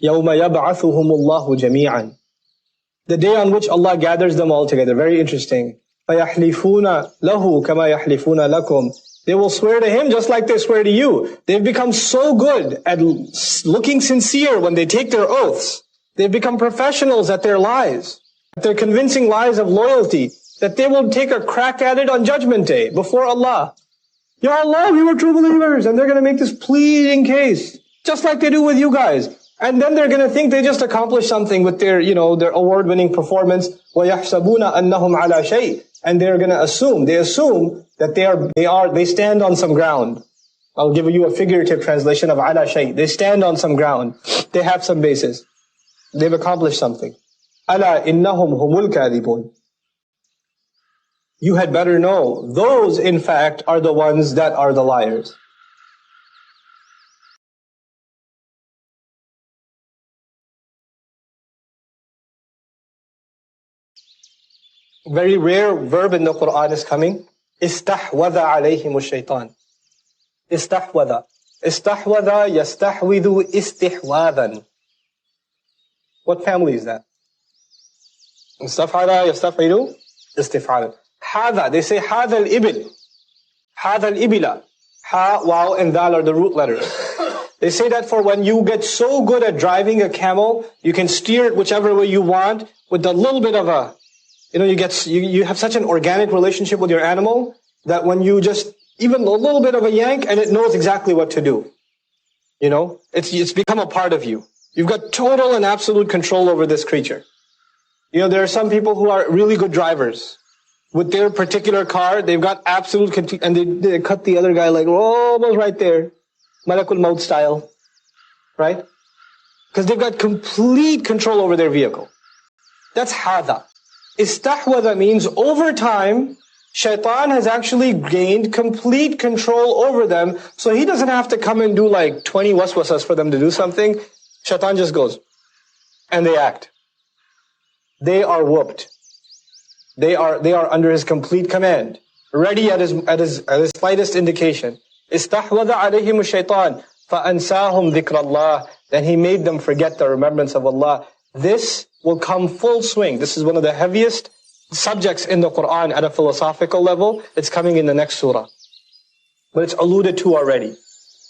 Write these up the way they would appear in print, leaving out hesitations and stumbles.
يَوْمَ يَبْعَثُهُمُ اللَّهُ جَمِيعًا. The day on which Allah gathers them all together. Very interesting. فَيَحْلِفُونَ لَهُ كَمَا يَحْلِفُونَ لَكُمْ. They will swear to Him just like they swear to you. They've become so good at looking sincere when they take their oaths. They've become professionals at their lies, at their convincing lies of loyalty, that they will take a crack at it on Judgment Day before Allah. Ya Allah, we were true believers, and they're going to make this pleading case, just like they do with you guys. And then they're going to think they just accomplished something with their, their award-winning performance. وَيَحْسَبُونَ أَنَّهُمْ عَلَى شَيْءٍ. And they're going to assume that they stand on some ground. I'll give you a figurative translation of ala shay. They stand on some ground. They have some basis. They've accomplished something. Ala innahum humul kadhibun. You had better know, those in fact are the ones that are the liars. Very rare verb in the Quran is coming. Istahwadha alayhimu shaitan. Istahwadha. Istahwadha yastahwidhu istihwadan. What family is that? Istaf'ala yastaf'ilu istif'alan. Hadha, they say hadha al-ibil. Hadha al-ibila. Ha, waw, and dal are the root letters. They say that for when you get so good at driving a camel, you can steer it whichever way you want with a little bit of a, you have such an organic relationship with your animal that when you just, even a little bit of a yank and it knows exactly what to do. It's become a part of you. You've got total and absolute control over this creature. There are some people who are really good drivers. With their particular car, they've got absolute control, and they cut the other guy like almost right there. Malakul Maut style. Right? Because they've got complete control over their vehicle. That's hadha. Istahwadha means over time, shaitan has actually gained complete control over them, so he doesn't have to come and do like 20 waswasas for them to do something. Shaitan just goes. And they act. They are whooped. They are under his complete command, ready at his slightest indication. Istahwadha alayhim shaitan, fa'ansahum dhikrallah. Then he made them forget the remembrance of Allah. This will come full swing. This is one of the heaviest subjects in the Quran at a philosophical level. It's coming in the next surah. But it's alluded to already.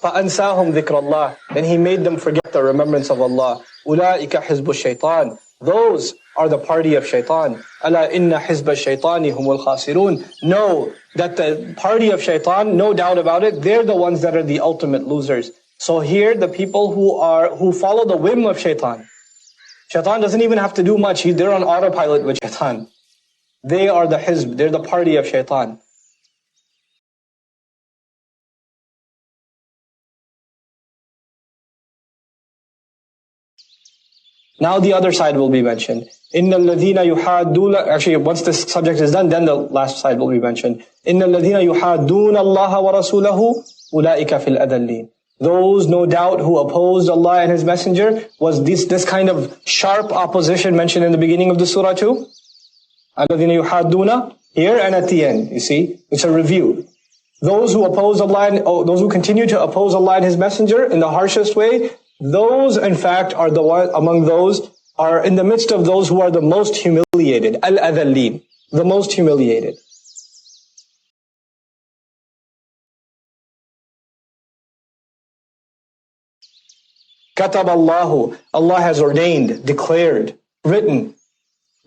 فَأَنْسَاهُمْ ذِكْرَ اللَّهِ. Then he made them forget the remembrance of Allah. أُولَٰئِكَ حِزْبُ الشَّيْطَانِ. Those are the party of shaitan. أَلَا إِنَّ حِزْبَ الشَّيْطَانِ هُمُ الْخَاسِرُونَ. Know that the party of shaitan, no doubt about it, they're the ones that are the ultimate losers. So here, the people who follow the whim of shaitan. Shaitan doesn't even have to do much. They're on autopilot with shaitan. They are the hizb. They're the party of shaitan. Now the other side will be mentioned. إِنَّ الَّذِينَ يُحَادُّونَ. Actually, once this subject is done, then the last side will be mentioned. إِنَّ الَّذِينَ يُحَادُّونَ اللَّهَ وَرَسُولَهُ أُولَٰئِكَ فِي الْأَذَلِّينَ. Those, no doubt, who opposed Allah and His Messenger, was this kind of sharp opposition mentioned in the beginning of the surah too? الَّذِينَ يُحَادُّونَ, here and at the end, you see? It's a review. Those who oppose Allah, those who continue to oppose Allah and His Messenger in the harshest way, those, in fact, are are in the midst of those who are the most humiliated. Al-adhalleen, the most humiliated. Katab Allahu, Allah has ordained, declared, written,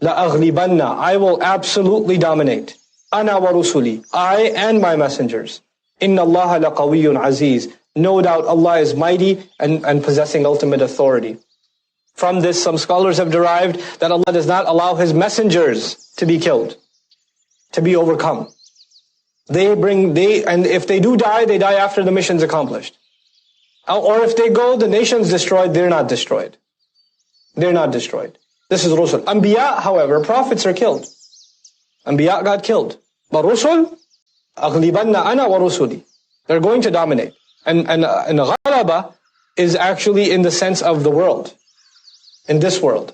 لَأَغْلِبَنَّ, I will absolutely dominate. أَنَا وَرُسُلِي, I and my messengers. إِنَّ اللَّهَ لَقَوِيٌّ عَزِيزٌ. No doubt Allah is mighty and possessing ultimate authority. From this, some scholars have derived that Allah does not allow His messengers to be killed, to be overcome. And if they do die, they die after the mission's accomplished. Or if they go, the nation's destroyed, they're not destroyed. They're not destroyed. This is Rusul. Anbiya, however, prophets are killed. Anbiya got killed. But Rusul, أَغْلِبَنَّ أَنَا وَرُسُلِي. They're going to dominate. And ghalaba is actually in the sense of the world. In this world.